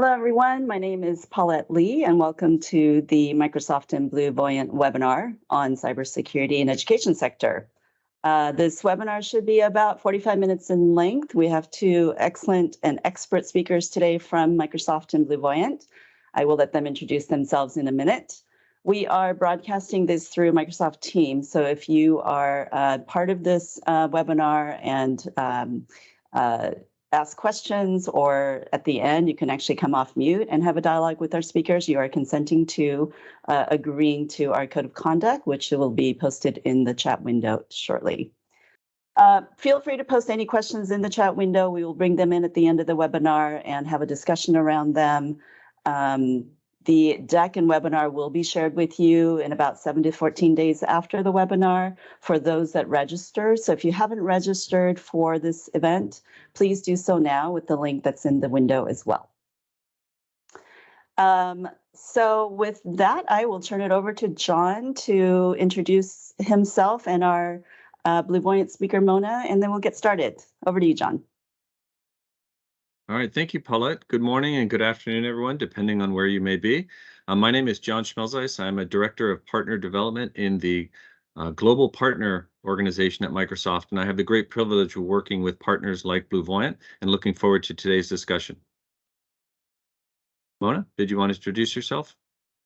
Hello, everyone. My name is Paulette Lee, and welcome to the Microsoft and BlueVoyant webinar on cybersecurity in education sector. This webinar should be about 45 minutes in length. We have two excellent and expert speakers today from Microsoft and BlueVoyant. I will let them introduce themselves in a minute. We are broadcasting this through Microsoft Teams, so if you are part of this webinar and ask questions, or at the end, you can actually come off mute and have a dialogue with our speakers. You are consenting to agreeing to our code of conduct, which will be posted in the chat window shortly. Feel free to post any questions in the chat window. We will bring them in at the end of the webinar and have a discussion around them. The deck and webinar will be shared with you in about 7 to 14 days after the webinar for those that register. So if you haven't registered for this event, please do so now with the link that's in the window as well. So with that, I will turn it over to John to introduce himself and our BlueVoyant speaker, Mona, and then we'll get started. Over to you, John. All right, thank you, Paulette. Good morning and good afternoon, everyone, depending on where you may be. My name is John Schmelzeis. I'm a Director of Partner Development in the Global Partner Organization at Microsoft, and I have the great privilege of working with partners like BlueVoyant and looking forward to today's discussion. Mona, did you want to introduce yourself?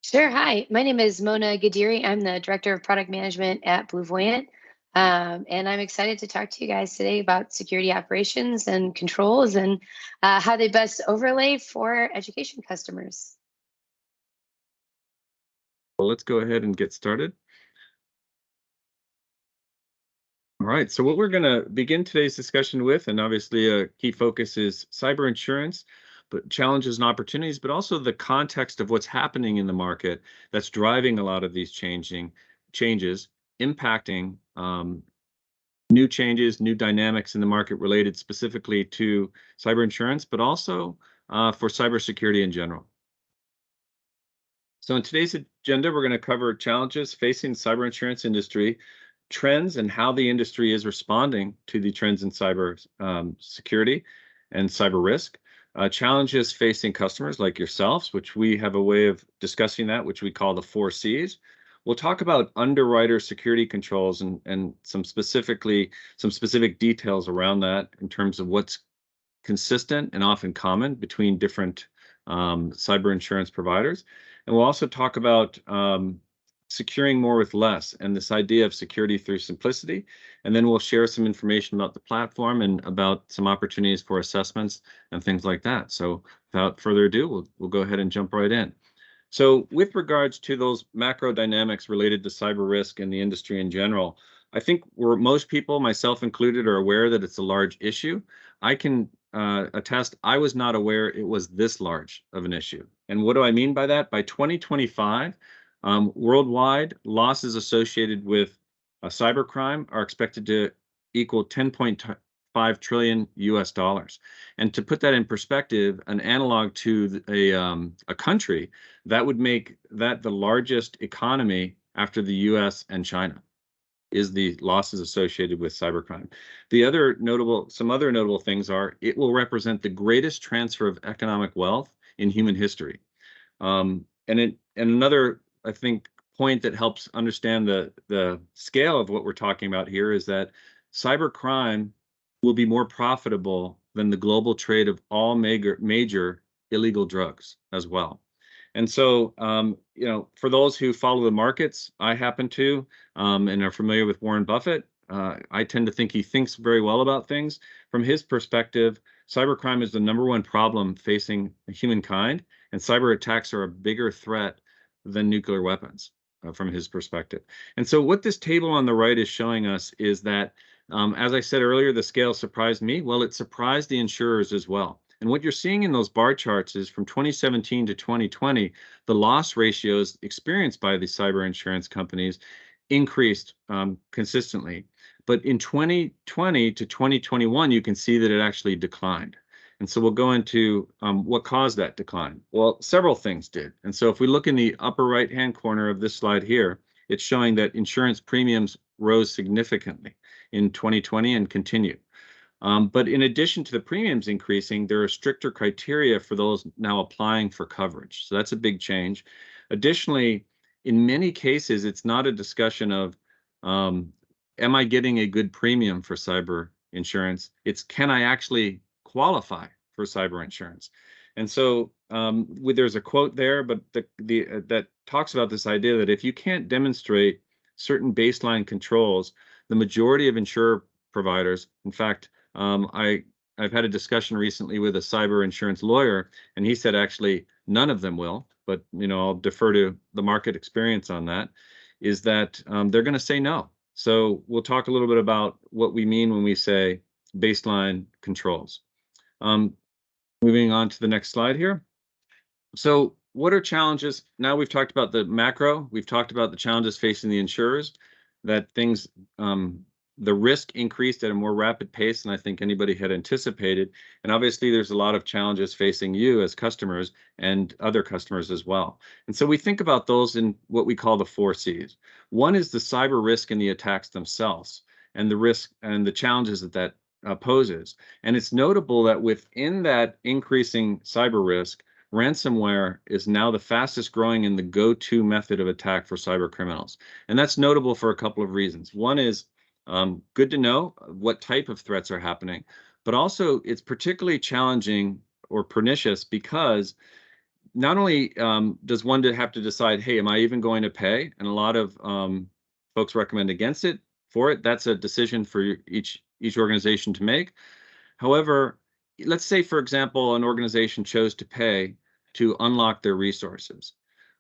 Sure. Hi, my name is Mona Gadiri. I'm the Director of Product Management at BlueVoyant. And I'm excited to talk to you guys today about security operations and controls and how they best overlay for education customers. Well, let's go ahead and get started. All right, so what we're going to begin today's discussion with, and obviously a key focus is cyber insurance, but challenges and opportunities, but also the context of what's happening in the market that's driving a lot of these changes, impacting new changes, new dynamics in the market related specifically to cyber insurance, but also for cybersecurity in general. So in today's agenda, we're going to cover challenges facing the cyber insurance industry, trends and how the industry is responding to the trends in cyber security and cyber risk, challenges facing customers like yourselves, which we have a way of discussing that, which we call the 4 Cs. We'll talk about underwriter security controls and some specific details around that in terms of what's consistent and often common between different cyber insurance providers. And we'll also talk about securing more with less and this idea of security through simplicity. And then we'll share some information about the platform and about some opportunities for assessments and things like that. So without further ado, we'll go ahead and jump right in. So with regards to those macro dynamics related to cyber risk in the industry in general, I think most people, myself included, are aware that it's a large issue. I can attest I was not aware it was this large of an issue. And what do I mean by that? By 2025, worldwide losses associated with cybercrime are expected to equal 10.5 trillion US dollars. And to put that in perspective, an analog to a country, that would make that the largest economy after the US and China is the losses associated with cybercrime. Some other notable things are it will represent the greatest transfer of economic wealth in human history. And another, I think, point that helps understand the scale of what we're talking about here is that cybercrime will be more profitable than the global trade of all major illegal drugs as well. And so, for those who follow the markets, I happen to, and are familiar with Warren Buffett, I tend to think he thinks very well about things. From his perspective, cybercrime is the #1 problem facing humankind, and cyber attacks are a bigger threat than nuclear weapons from his perspective. And so what this table on the right is showing us is that, as I said earlier, the scale surprised me. Well, it surprised the insurers as well. And what you're seeing in those bar charts is from 2017 to 2020, the loss ratios experienced by the cyber insurance companies increased consistently. But in 2020 to 2021, you can see that it actually declined. And so we'll go into what caused that decline. Well, several things did. And so if we look in the upper right-hand corner of this slide here, it's showing that insurance premiums rose significantly in 2020 and continue. But in addition to the premiums increasing, there are stricter criteria for those now applying for coverage. So that's a big change. Additionally, in many cases, it's not a discussion of, am I getting a good premium for cyber insurance? It's, can I actually qualify for cyber insurance? And so there's a quote there, but that talks about this idea that if you can't demonstrate certain baseline controls, the majority of insurer providers, in fact, I've had a discussion recently with a cyber insurance lawyer, and he said actually none of them will, but I'll defer to the market experience on that, is that they're going to say no. So we'll talk a little bit about what we mean when we say baseline controls. Moving on to the next slide here. So what are challenges? Now we've talked about the macro, we've talked about the challenges facing the insurers, that things, the risk increased at a more rapid pace than I think anybody had anticipated. And obviously there's a lot of challenges facing you as customers and other customers as well. And so we think about those in what we call the 4 C's. One is the cyber risk and the attacks themselves, and the risk and the challenges that poses. And it's notable that within that increasing cyber risk, ransomware is now the fastest growing and the go-to method of attack for cyber criminals. And that's notable for a couple of reasons. One is good to know what type of threats are happening, but also it's particularly challenging or pernicious because not only does one have to decide, hey, am I even going to pay? And a lot of folks recommend against it. For it, that's a decision for each organization to make. However, let's say, for example, an organization chose to pay to unlock their resources.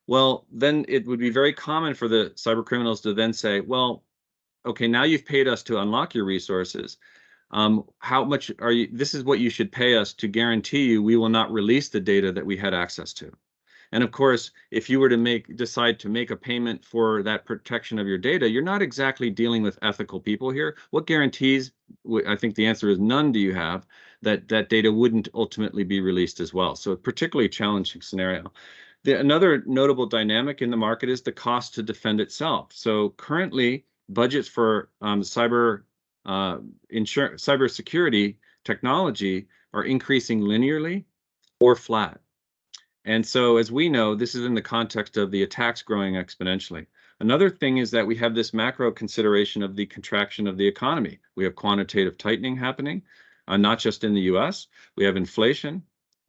Well, then it would be very common for the cyber criminals to then say, well, okay, now you've paid us to unlock your resources. How much are you? This is what you should pay us to guarantee you we will not release the data that we had access to. And of course, if you were to decide to make a payment for that protection of your data, you're not exactly dealing with ethical people here. What guarantees, I think the answer is none, do you have that data wouldn't ultimately be released as well? So a particularly challenging scenario. Another notable dynamic in the market is the cost to defend itself. So currently, budgets for cybersecurity technology are increasing linearly or flat. And so, as we know, this is in the context of the attacks growing exponentially. Another thing is that we have this macro consideration of the contraction of the economy. We have quantitative tightening happening, not just in the US. We have inflation,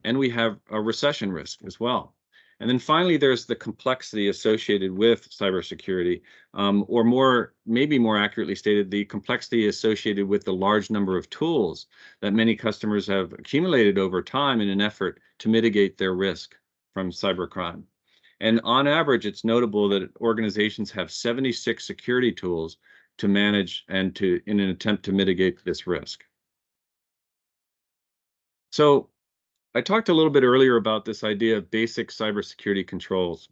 and we have a recession risk as well. And then finally, there's the complexity associated with cybersecurity, or maybe more accurately stated, the complexity associated with the large number of tools that many customers have accumulated over time in an effort to mitigate their risk from cybercrime. And on average, it's notable that organizations have 76 security tools to manage and in an attempt to mitigate this risk. So I talked a little bit earlier about this idea of basic cybersecurity controls.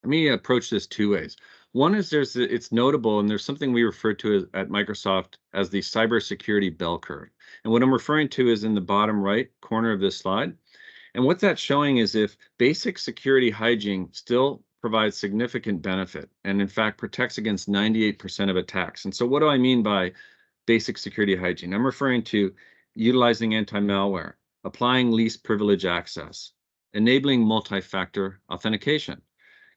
Let me approach this 2 ways. One is it's notable, and there's something we refer to at Microsoft as the cybersecurity bell curve. And what I'm referring to is in the bottom right corner of this slide. And what that's showing is if basic security hygiene still provides significant benefit, and in fact protects against 98% of attacks. And so what do I mean by basic security hygiene? I'm referring to utilizing anti-malware, applying least privilege access, enabling multi-factor authentication,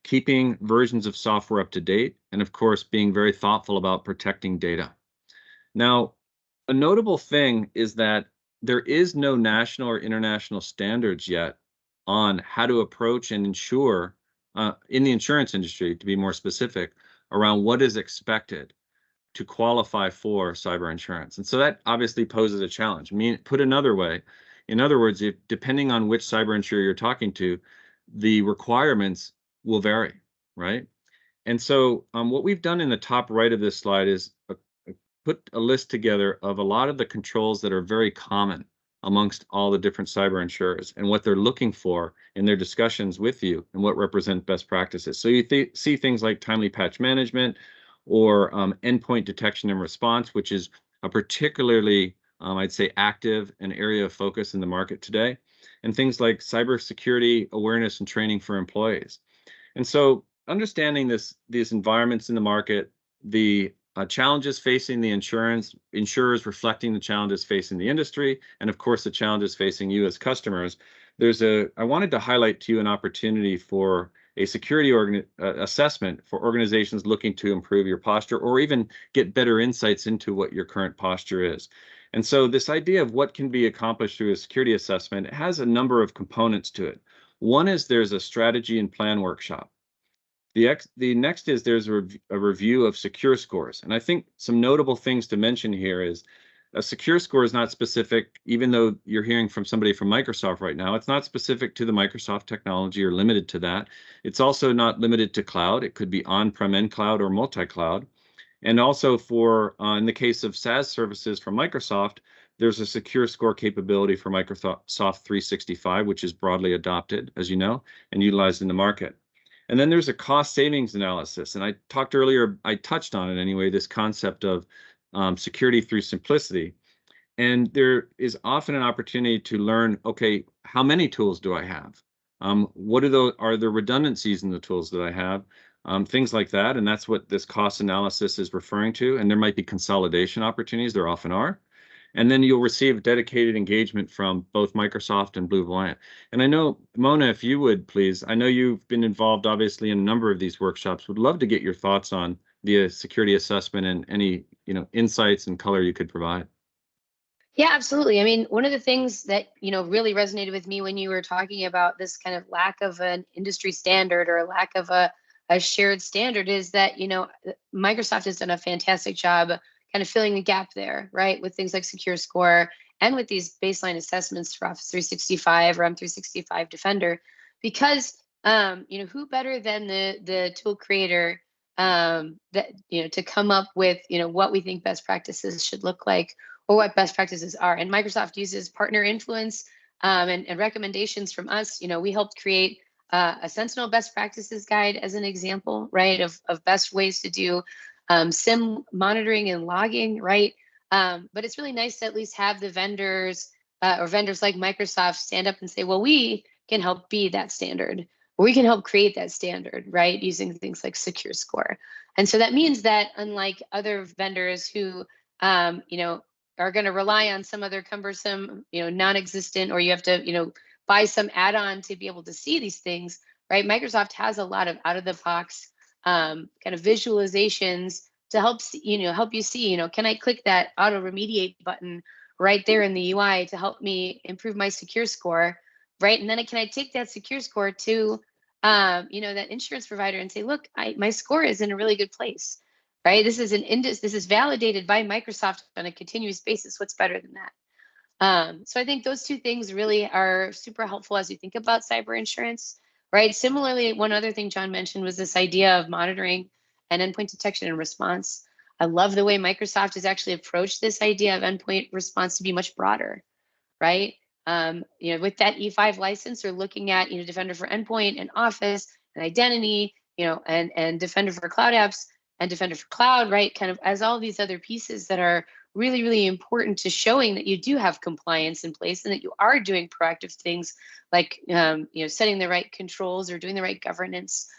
keeping versions of software up to date, and of course, being very thoughtful about protecting data. Now, a notable thing is that there is no national or international standards yet on how to approach and ensure, in the insurance industry, to be more specific, around what is expected to qualify for cyber insurance. And so that obviously poses a challenge. Put another way, in other words, depending on which cyber insurer you're talking to, the requirements will vary, right? And so what we've done in the top right of this slide is put a list together of a lot of the controls that are very common amongst all the different cyber insurers and what they're looking for in their discussions with you and what represent best practices. So you see things like timely patch management or endpoint detection and response, which is a particularly, I'd say, active and area of focus in the market today, and things like cybersecurity awareness and training for employees. And so understanding these environments in the market, the challenges facing the insurers reflecting the challenges facing the industry, and of course the challenges facing you as customers. I wanted to highlight to you an opportunity for a security assessment for organizations looking to improve your posture or even get better insights into what your current posture is. And so this idea of what can be accomplished through a security assessment, it has a number of components to it. One is there's a strategy and plan workshop. The next is there's a review of secure scores. And I think some notable things to mention here is a secure score is not specific, even though you're hearing from somebody from Microsoft right now, it's not specific to the Microsoft technology or limited to that. It's also not limited to cloud. It could be on-prem and cloud or multi-cloud. And also for, in the case of SaaS services from Microsoft, there's a secure score capability for Microsoft 365, which is broadly adopted, as you know, and utilized in the market. And then there's a cost savings analysis. And I talked earlier, I touched on it anyway, this concept of security through simplicity. And there is often an opportunity to learn, okay, how many tools do I have? What are the redundancies in the tools that I have? Things like that. And that's what this cost analysis is referring to. And there might be consolidation opportunities, there often are. And then you'll receive dedicated engagement from both Microsoft and BlueVoyant. And I know, Mona, if you would, please, I know you've been involved, obviously, in a number of these workshops. Would love to get your thoughts on the security assessment and any, insights and color you could provide. Yeah, absolutely. I mean, one of the things that, really resonated with me when you were talking about this kind of lack of an industry standard or a lack of a shared standard is that, Microsoft has done a fantastic job kind of filling the gap there, right? With things like Secure Score and with these baseline assessments for Office 365 or M365 Defender, because who better than the tool creator to come up with what we think best practices should look like or what best practices are. And Microsoft uses partner influence and recommendations from us. We helped create a Sentinel best practices guide as an example, right, of best ways to do SIM monitoring and logging, right? But it's really nice to at least have the vendors or vendors like Microsoft stand up and say, well, we can help be that standard, or we can help create that standard, right? Using things like Secure Score. And so that means that unlike other vendors who, are going to rely on some other cumbersome, non-existent, or you have to, buy some add-on to be able to see these things, right? Microsoft has a lot of out-of-the-box kind of visualizations to help you see, can I click that auto remediate button right there in the UI to help me improve my secure score, right? And then can I take that secure score to, that insurance provider and say, look, my score is in a really good place, right? This is validated by Microsoft on a continuous basis. What's better than that? So I think those two things really are super helpful as you think about cyber insurance. Right. Similarly, one other thing John mentioned was this idea of monitoring and endpoint detection and response. I love the way Microsoft has actually approached this idea of endpoint response to be much broader, right? With that E5 license, they're looking at, Defender for Endpoint and Office and Identity, and Defender for Cloud Apps and Defender for Cloud, right? Kind of as all these other pieces that are really, really important to showing that you do have compliance in place and that you are doing proactive things like, setting the right controls or doing the right governance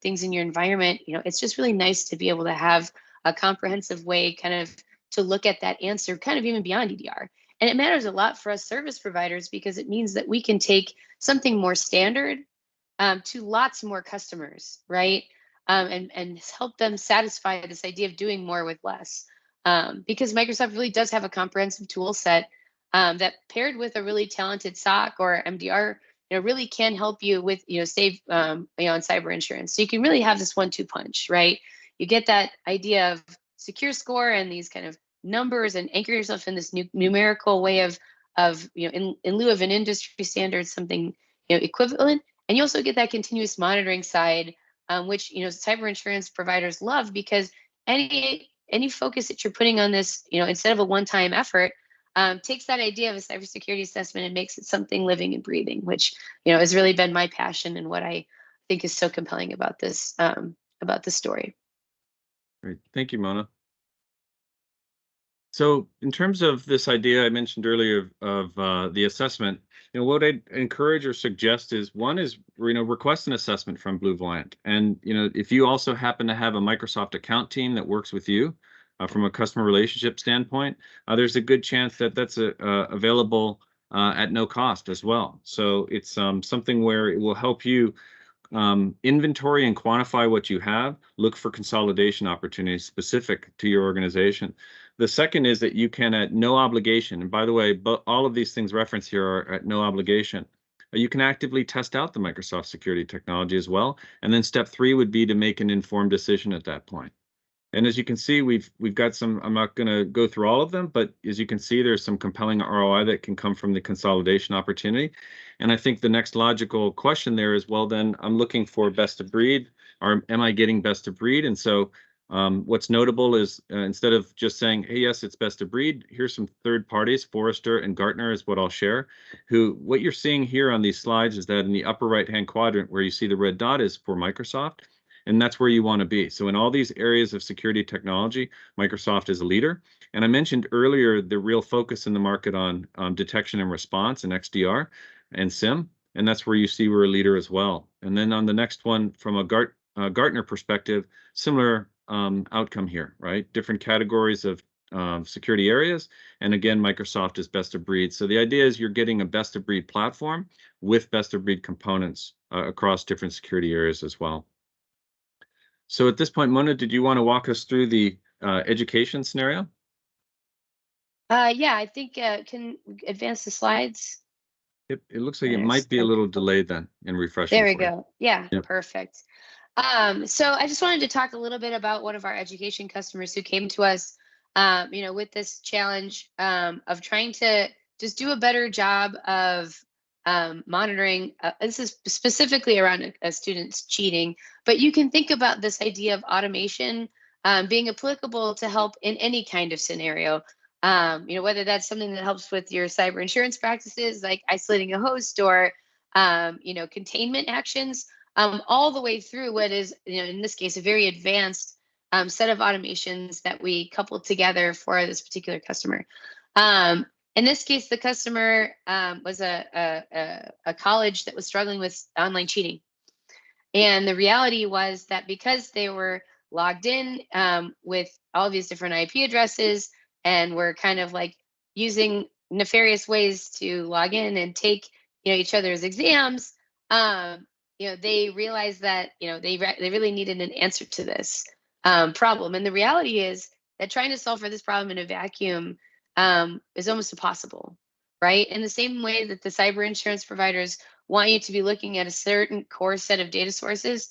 things in your environment. It's just really nice to be able to have a comprehensive way kind of to look at that answer kind of even beyond EDR. And it matters a lot for us service providers because it means that we can take something more standard to lots more customers, right? And help them satisfy this idea of doing more with less. Because Microsoft really does have a comprehensive tool set that paired with a really talented SOC or MDR, really can help you with, save, on cyber insurance. So you can really have this 1-2 punch, right? You get that idea of secure score and these kind of numbers and anchor yourself in this numerical way of in lieu of an industry standard, something, equivalent. And you also get that continuous monitoring side, which, cyber insurance providers love because any focus that you're putting on this, instead of a one-time effort, takes that idea of a cybersecurity assessment and makes it something living and breathing, which, has really been my passion and what I think is so compelling about this story. Great. Thank you, Mona. So in terms of this idea I mentioned earlier of the assessment, what I'd encourage or suggest is one is, request an assessment from BlueVoyant. And, if you also happen to have a Microsoft account team that works with you from a customer relationship standpoint, there's a good chance that that's available at no cost as well. So it's something where it will help you inventory and quantify what you have, look for consolidation opportunities specific to your organization. The second is that you can, at no obligation, and by the way, but all of these things referenced here are at no obligation, you can actively test out the Microsoft security technology as well. And then step 3 would be to make an informed decision at that point. And as you can see, we've got some, I'm not going to go through all of them, but as you can see, there's some compelling ROI that can come from the consolidation opportunity. And I think the next logical question there is, well, then I'm looking for best of breed, or am I getting best of breed? And so what's notable is instead of just saying, hey, yes, it's best of breed, here's some third parties, Forrester and Gartner is what I'll share, what you're seeing here on these slides is that in the upper right-hand quadrant where you see the red dot is for Microsoft. And that's where you want to be. So in all these areas of security technology, Microsoft is a leader. And I mentioned earlier the real focus in the market on detection and response and XDR and SIM. And that's where you see we're a leader as well. And then on the next one, from a Gartner perspective, similar outcome here, right? Different categories of security areas. And again, Microsoft is best of breed. So the idea is you're getting a best of breed platform with best of breed components across different security areas as well. So at this point, Mona, did you want to walk us through the education scenario? Yeah, I think can advance the slides. It looks like it might be a little delayed then in refreshing. There we go. Yeah, yep. Perfect. So I just wanted to talk a little bit about one of our education customers who came to us, with this challenge of trying to just do a better job of monitoring. This is specifically around students cheating, but you can think about this idea of automation being applicable to help in any kind of scenario. Whether that's something that helps with your cyber insurance practices, like isolating a host, or containment actions, all the way through what is, in this case, a very advanced set of automations that we coupled together for this particular customer. In this case, the customer was a college that was struggling with online cheating. And the reality was that because they were logged in with all these different IP addresses and were kind of like using nefarious ways to log in and take each other's exams, they realized that they really needed an answer to this problem. And the reality is that trying to solve for this problem in a vacuum is almost impossible, right? In the same way that the cyber insurance providers want you to be looking at a certain core set of data sources,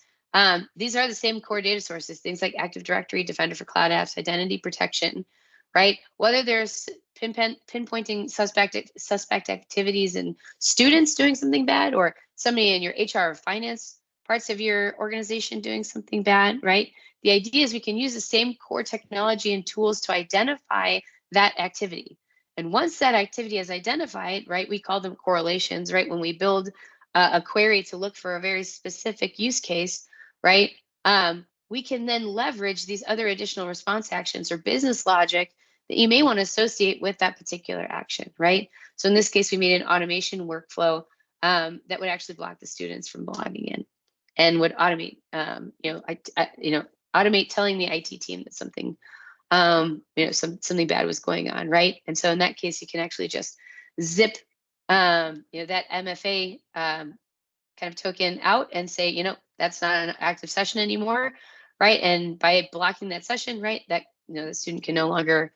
these are the same core data sources, things like Active Directory, Defender for Cloud Apps, identity protection, right? Whether there's pinpointing suspect activities and students doing something bad, or somebody in your HR or finance parts of your organization doing something bad, right? The idea is we can use the same core technology and tools to identify that activity. And once that activity is identified, right, we call them correlations, right? When we build a query to look for a very specific use case, right, we can then leverage these other additional response actions or business logic that you may want to associate with that particular action, right? So in this case, we made an automation workflow that would actually block the students from logging in, and would automate, automate telling the IT team that something, something bad was going on, right? And so in that case, you can actually just zip, that MFA kind of token out and say, that's not an active session anymore, right? And by blocking that session, right, that the student can no longer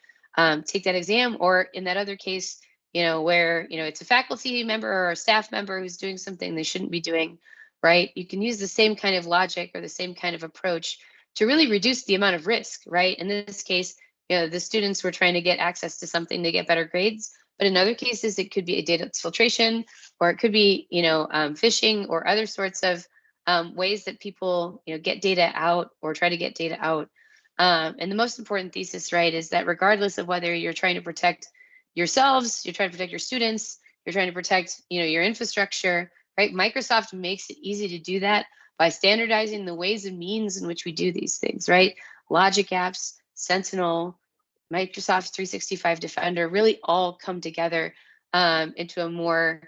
take that exam. Or in that other case, where it's a faculty member or a staff member who's doing something they shouldn't be doing, right? You can use the same kind of logic or the same kind of approach to really reduce the amount of risk, right? In this case, the students were trying to get access to something to get better grades. But in other cases, it could be a data exfiltration, or it could be, phishing, or other sorts of ways that people, get data out or try to get data out. And the most important thesis, right, is that regardless of whether you're trying to protect yourselves, you're trying to protect your students, you're trying to protect, your infrastructure, right? Microsoft makes it easy to do that by standardizing the ways and means in which we do these things, right? Logic apps, Sentinel, Microsoft 365 Defender really all come together into a more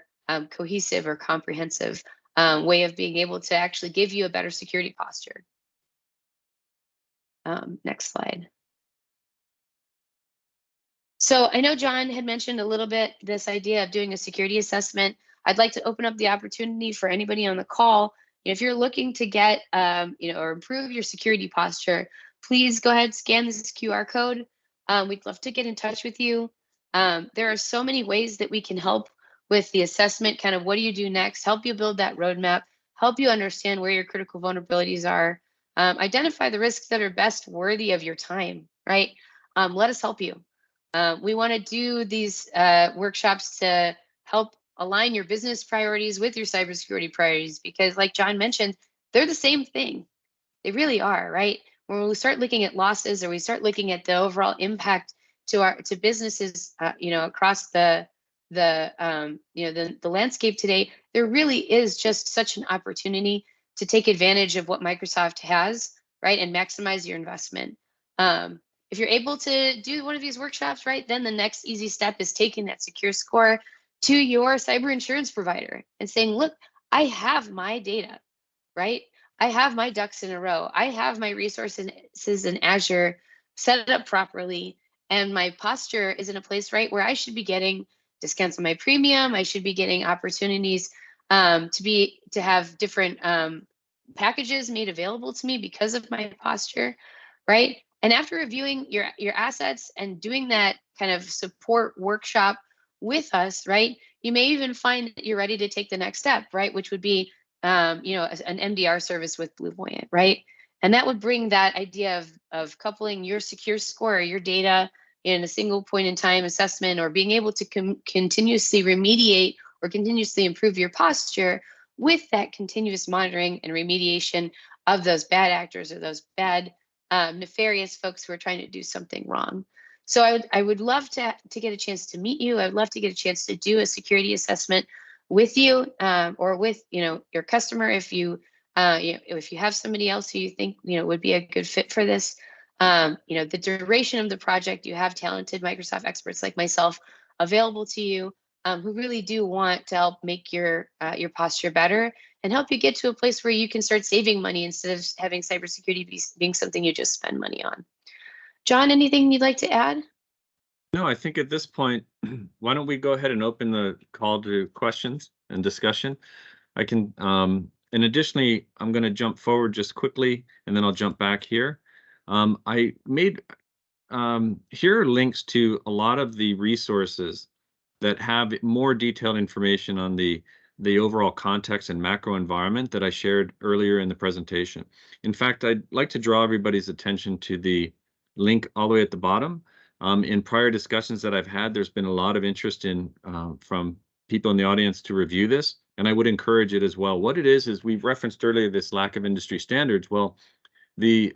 cohesive or comprehensive way of being able to actually give you a better security posture. Next slide. So I know John had mentioned a little bit this idea of doing a security assessment. I'd like to open up the opportunity for anybody on the call. If you're looking to get, or improve your security posture, please go ahead, scan this QR code. We'd love to get in touch with you. There are so many ways that we can help with the assessment, kind of what do you do next, help you build that roadmap, help you understand where your critical vulnerabilities are, identify the risks that are best worthy of your time, right? Let us help you. We want to do these workshops to help align your business priorities with your cybersecurity priorities, because like John mentioned, they're the same thing. They really are, right? When we start looking at losses, or we start looking at the overall impact to businesses, across the landscape today, there really is just such an opportunity to take advantage of what Microsoft has, right, and maximize your investment. If you're able to do one of these workshops, right, then the next easy step is taking that secure score to your cyber insurance provider and saying, look, I have my data, right? I have my ducks in a row. I have my resources in Azure set up properly, and my posture is in a place, right, where I should be getting discounts on my premium. I should be getting opportunities to have different packages made available to me because of my posture, right? And after reviewing your assets and doing that kind of support workshop with us, right, you may even find that you're ready to take the next step, right, which would be an MDR service with BlueVoyant, right? And that would bring that idea of coupling your secure score, your data in a single point in time assessment, or being able to continuously remediate or continuously improve your posture with that continuous monitoring and remediation of those bad actors or those bad nefarious folks who are trying to do something wrong. So I would love to get a chance to meet you. I would love to get a chance to do a security assessment with you, or with your customer, if you have somebody else who you think would be a good fit for this. The duration of the project, you have talented Microsoft experts like myself available to you, who really do want to help make your posture better and help you get to a place where you can start saving money instead of having cybersecurity being something you just spend money on. John, anything you'd like to add? No, I think at this point, why don't we go ahead and open the call to questions and discussion? I can, and additionally, I'm going to jump forward just quickly, and then I'll jump back here. I made, here are links to a lot of the resources that have more detailed information on the overall context and macro environment that I shared earlier in the presentation. In fact, I'd like to draw everybody's attention to the link all the way at the bottom. In prior discussions that I've had, there's been a lot of interest in from people in the audience to review this, and I would encourage it as well. What it is we've referenced earlier this lack of industry standards. Well, the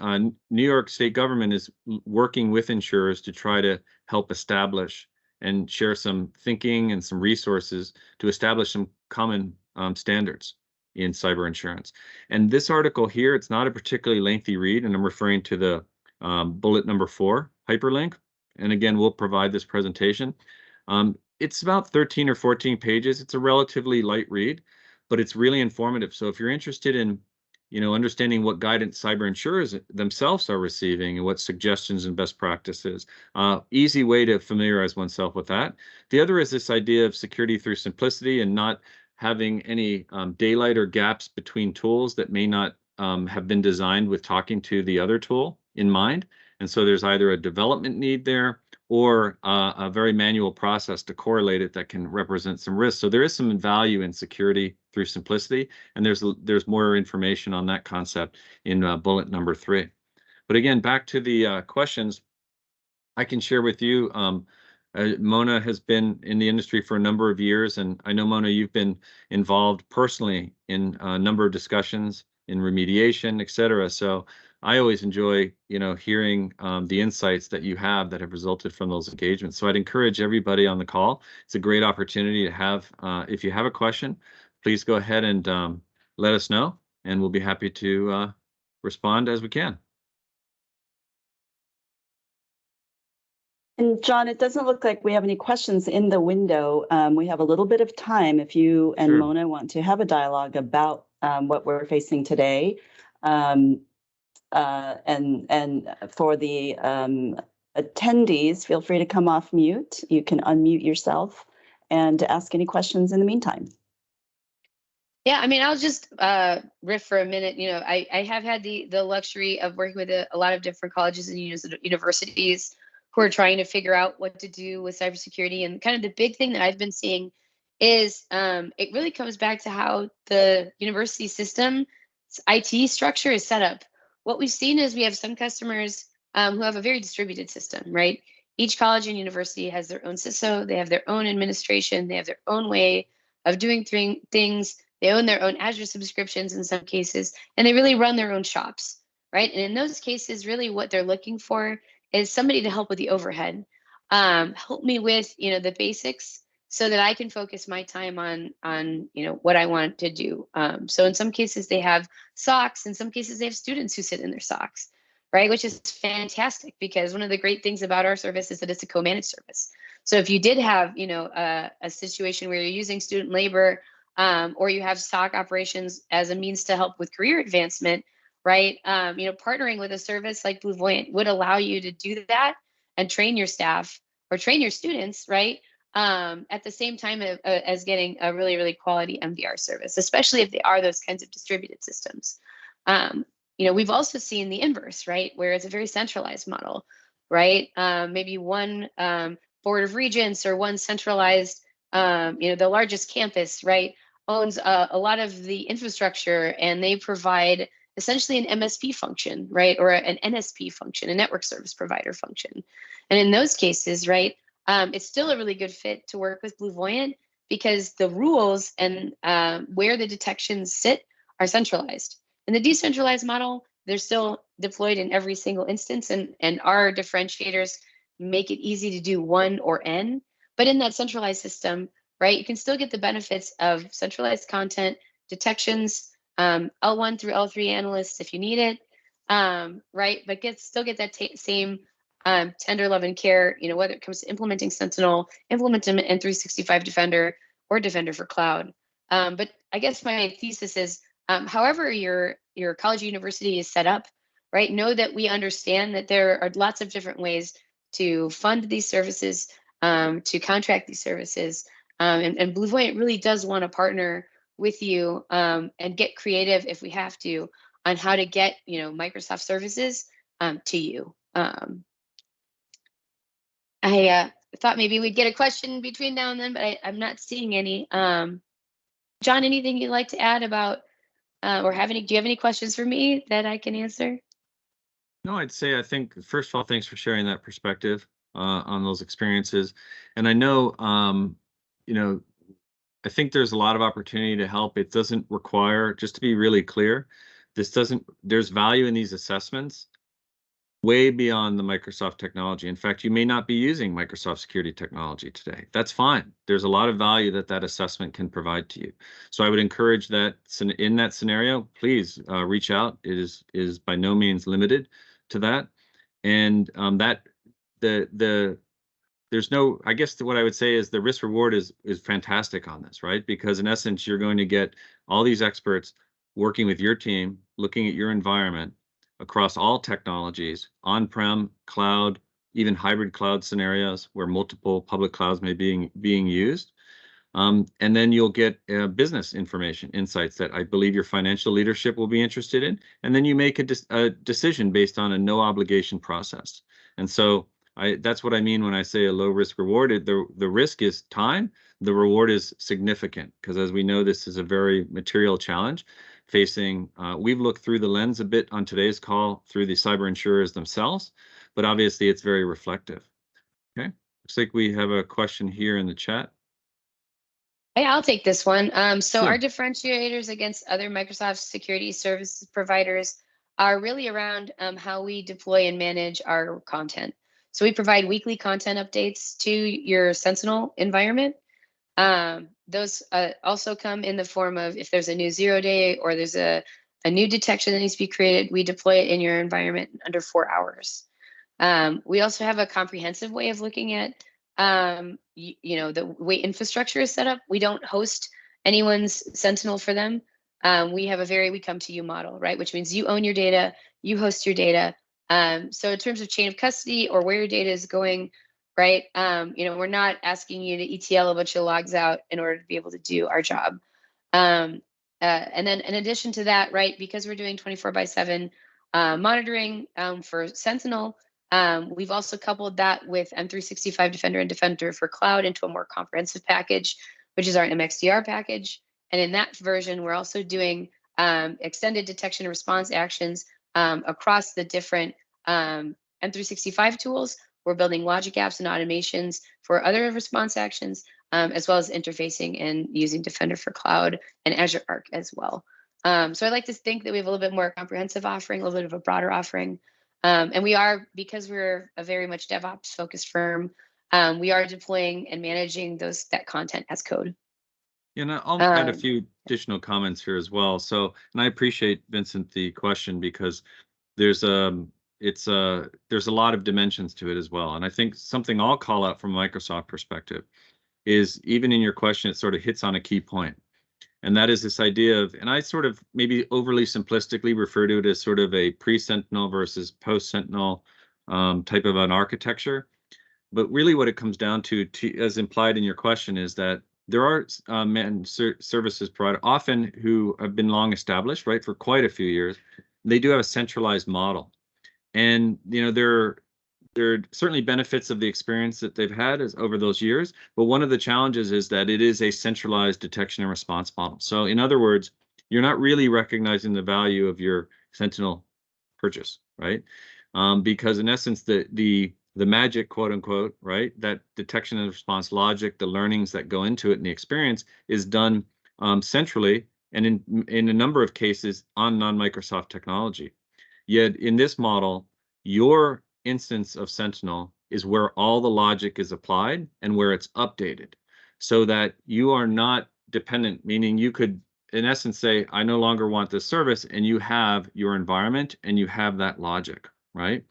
New York State government is working with insurers to try to help establish and share some thinking and some resources to establish some common standards in cyber insurance. And this article here, it's not a particularly lengthy read, and I'm referring to the bullet number 4 hyperlink. And again, we'll provide this presentation. It's about 13 or 14 pages. It's a relatively light read, but it's really informative. So if you're interested in understanding what guidance cyber insurers themselves are receiving and what suggestions and best practices, easy way to familiarize oneself with that. The other is this idea of security through simplicity and not having any daylight or gaps between tools that may not have been designed with talking to the other tool in mind. And so there's either a development need there or a very manual process to correlate it that can represent some risk. So there is some value in security through simplicity, and there's more information on that concept in bullet number 3. But again, back to the questions, I can share with you. Mona has been in the industry for a number of years, and I know, Mona, you've been involved personally in a number of discussions in remediation, et cetera. So I always enjoy, hearing the insights that you have that have resulted from those engagements. So I'd encourage everybody on the call. It's a great opportunity to have, if you have a question, please go ahead and let us know, and we'll be happy to respond as we can. And John, it doesn't look like we have any questions in the window. We have a little bit of time if you and Sure. Mona want to have a dialogue about what we're facing today. And for the attendees, feel free to come off mute. You can unmute yourself and ask any questions in the meantime. Yeah, I mean, I'll just riff for a minute. You know, I have had the luxury of working with a lot of different colleges and universities who are trying to figure out what to do with cybersecurity. And kind of the big thing that I've been seeing is it really comes back to how the university system IT structure is set up. What we've seen is we have some customers who have a very distributed system, right? Each college and university has their own CISO, they have their own administration, they have their own way of doing things. They own their own Azure subscriptions in some cases, and they really run their own shops, right? And in those cases, really what they're looking for is somebody to help with the overhead, help me with, you know, the basics, so that I can focus my time on you know what I want to do. So in some cases they have SOCs, in some cases they have students who sit in their SOCs, right? Which is fantastic because one of the great things about our service is that it's a co-managed service. So if you did have, you know, a situation where you're using student labor, or you have SOC operations as a means to help with career advancement, right? You know, partnering with a service like BlueVoyant would allow you to do that and train your staff or train your students, right? At the same time as getting a really, really quality MDR service, especially if they are those kinds of distributed systems. You know, we've also seen the inverse, right? Where it's a very centralized model, right? Maybe one board of regents or one centralized, you know, the largest campus, right, owns a lot of the infrastructure, and they provide essentially an MSP function, right, or an NSP function, a network service provider function. And in those cases, right, it's still a really good fit to work with BlueVoyant because the rules and where the detections sit are centralized. In the decentralized model, they're still deployed in every single instance, and our differentiators make it easy to do one or N. But in that centralized system, right, you can still get the benefits of centralized content, detections, L1 through L3 analysts if you need it, right? But still get that same tender love and care, you know, whether it comes to implementing Sentinel, implementing in 365 Defender or Defender for Cloud. But I guess my thesis is, however your college or university is set up, right, know that we understand that there are lots of different ways to fund these services, to contract these services. And BlueVoyant really does want to partner with you and get creative if we have to on how to get, you know, Microsoft services to you. I thought maybe we'd get a question between now and then, but I'm not seeing any. John, anything you'd like to add about, or do you have any questions for me that I can answer? No, I'd say, I think, first of all, thanks for sharing that perspective on those experiences. And I know, you know, I think there's a lot of opportunity to help. It doesn't require, just to be really clear, there's value in these assessments way beyond the Microsoft technology. In fact, you may not be using Microsoft security technology today. That's fine. There's a lot of value that assessment can provide to you. So I would encourage that in that scenario, please reach out. It is by no means limited to that. And there's no, I guess what I would say is the risk reward is fantastic on this, right? Because in essence, you're going to get all these experts working with your team, looking at your environment across all technologies, on-prem, cloud, even hybrid cloud scenarios where multiple public clouds may be being used. And then you'll get business information, insights that I believe your financial leadership will be interested in. And then you make a decision based on a no obligation process. And so that's what I mean when I say a low risk reward. The risk is time. The reward is significant because, as we know, this is a very material challenge facing. We've looked through the lens a bit on today's call through the cyber insurers themselves, but obviously it's very reflective. Okay, looks like we have a question here in the chat. Hey, I'll take this one. So Sure. our differentiators against other Microsoft security services providers are really around how we deploy and manage our content. So we provide weekly content updates to your Sentinel environment. Those also come in the form of if there's a new 0-day or there's a new detection that needs to be created, we deploy it in your environment in under 4 hours. We also have a comprehensive way of looking at, the way infrastructure is set up. We don't host anyone's Sentinel for them. We have we come to you model, right? Which means you own your data, you host your data. So in terms of chain of custody or where your data is going, right? We're not asking you to ETL a bunch of logs out in order to be able to do our job. And then in addition to that, right, because we're doing 24/7 monitoring for Sentinel, we've also coupled that with M365 Defender and Defender for Cloud into a more comprehensive package, which is our MXDR package. And in that version, we're also doing extended detection and response actions across the different M365 tools. We're building logic apps and automations for other response actions, as well as interfacing and using Defender for Cloud and Azure Arc as well. So I like to think that we have a little bit more comprehensive offering, a little bit of a broader offering. And we are, because we're a very much DevOps focused firm, we are deploying and managing that content as code. Yeah, and I'll add a few additional comments here as well. So, and I appreciate, Vincent, the question, because there's a lot of dimensions to it as well. And I think something I'll call out from a Microsoft perspective is, even in your question, it sort of hits on a key point. And that is this idea of, and I sort of maybe overly simplistically refer to it as sort of a pre-Sentinel versus post-Sentinel type of an architecture. But really what it comes down to, as implied in your question, is that there are managed services providers, often who have been long established, right, for quite a few years. They do have a centralized model. And, there are certainly benefits of the experience that they've had over those years, but one of the challenges is that it is a centralized detection and response model. So in other words, you're not really recognizing the value of your Sentinel purchase, right? Because in essence, the magic, quote unquote, right, that detection and response logic, the learnings that go into it and the experience is done centrally, and in a number of cases on non-Microsoft technology. Yet in this model, your instance of Sentinel is where all the logic is applied and where it's updated, so that you are not dependent, meaning you could, in essence, say, I no longer want this service, and you have your environment and you have that logic, right?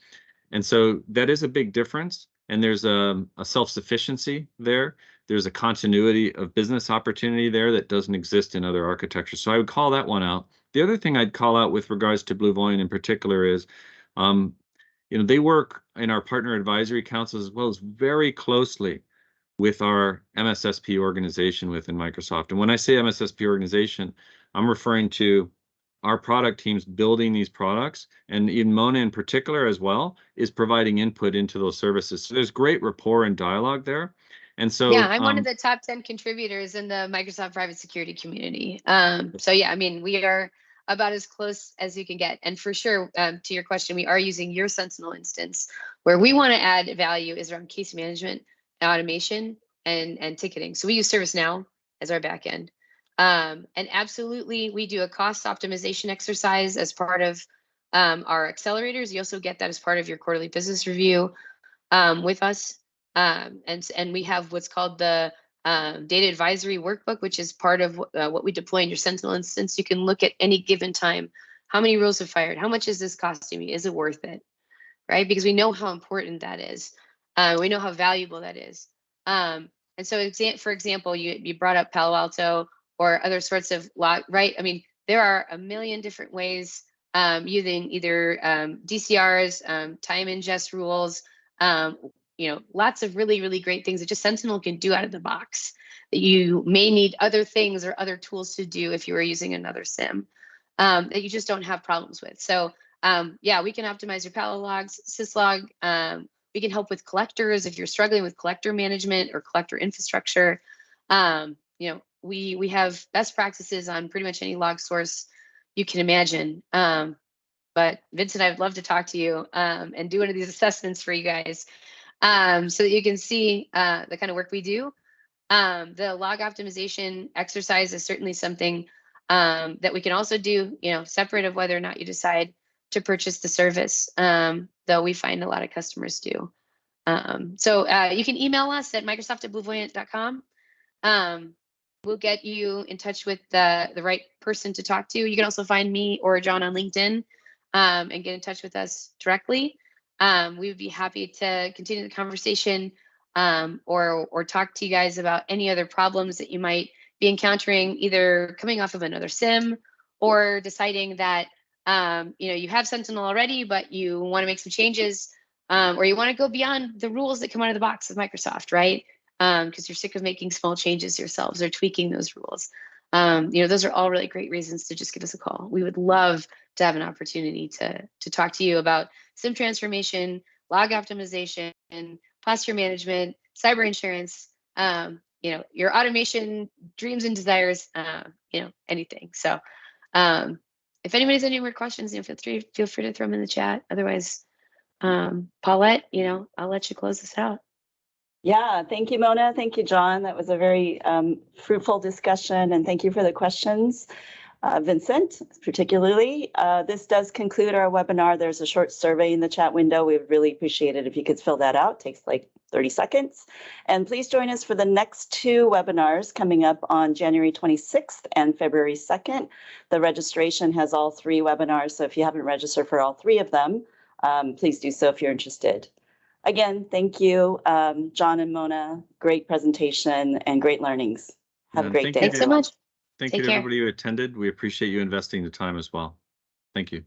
And so that is a big difference. And there's a self-sufficiency there. There's a continuity of business opportunity there that doesn't exist in other architectures. So I would call that one out. The other thing I'd call out with regards to BlueVoyant in particular is, they work in our partner advisory councils as well as very closely with our MSSP organization within Microsoft. And when I say MSSP organization, I'm referring to our product teams building these products, and even Mona in particular as well is providing input into those services. So there's great rapport and dialogue there. And so yeah, I'm one of the top 10 contributors in the Microsoft private security community. So yeah, I mean, we are about as close as you can get. And for sure, to your question, we are using your Sentinel instance. Where we want to add value is around case management, automation, and ticketing. So we use ServiceNow as our backend. And absolutely, we do a cost optimization exercise as part of our accelerators. You also get that as part of your quarterly business review with us. And we have what's called the data advisory workbook, which is part of what we deploy in your Sentinel instance. You can look at any given time, how many rules have fired? How much is this costing me? Is it worth it? Right? Because we know how important that is. We know how valuable that is. And so, for example, you brought up Palo Alto or other sorts of log, right? I mean, there are a million different ways using either DCRs, time ingest rules, lots of really, really great things that just Sentinel can do out of the box that you may need other things or other tools to do if you were using another SIM that you just don't have problems with. So yeah, we can optimize your Palo logs, syslog. We can help with collectors if you're struggling with collector management or collector infrastructure. We have best practices on pretty much any log source you can imagine. But Vincent, I would love to talk to you and do one of these assessments for you guys so that you can see the kind of work we do. The log optimization exercise is certainly something that we can also do, separate of whether or not you decide to purchase the service, though we find a lot of customers do. So you can email us at microsoft@bluevoyant.com. We'll get you in touch with the right person to talk to. You can also find me or John on LinkedIn and get in touch with us directly. We would be happy to continue the conversation, or talk to you guys about any other problems that you might be encountering, either coming off of another SIM or deciding that you have Sentinel already, but you want to make some changes, or you want to go beyond the rules that come out of the box of Microsoft, right? Because you're sick of making small changes yourselves or tweaking those rules. Those are all really great reasons to just give us a call. We would love to have an opportunity to talk to you about SIM transformation, log optimization, posture management, cyber insurance, your automation dreams and desires, anything. So if anybody has any more questions, feel free to throw them in the chat. Otherwise, Paulette, I'll let you close this out. Yeah, thank you, Mona. Thank you, John. That was a very fruitful discussion, and thank you for the questions. Vincent, particularly. This does conclude our webinar. There's a short survey in the chat window. We would really appreciate it if you could fill that out. It takes like 30 seconds. And please join us for the next 2 webinars coming up on January 26th and February 2nd. The registration has all 3 webinars, so if you haven't registered for all 3 of them, please do so if you're interested. Again, thank you, John and Mona. Great presentation and great learnings. Have a great day. Thanks so much. Thank you to everybody who attended. We appreciate you investing the time as well. Thank you.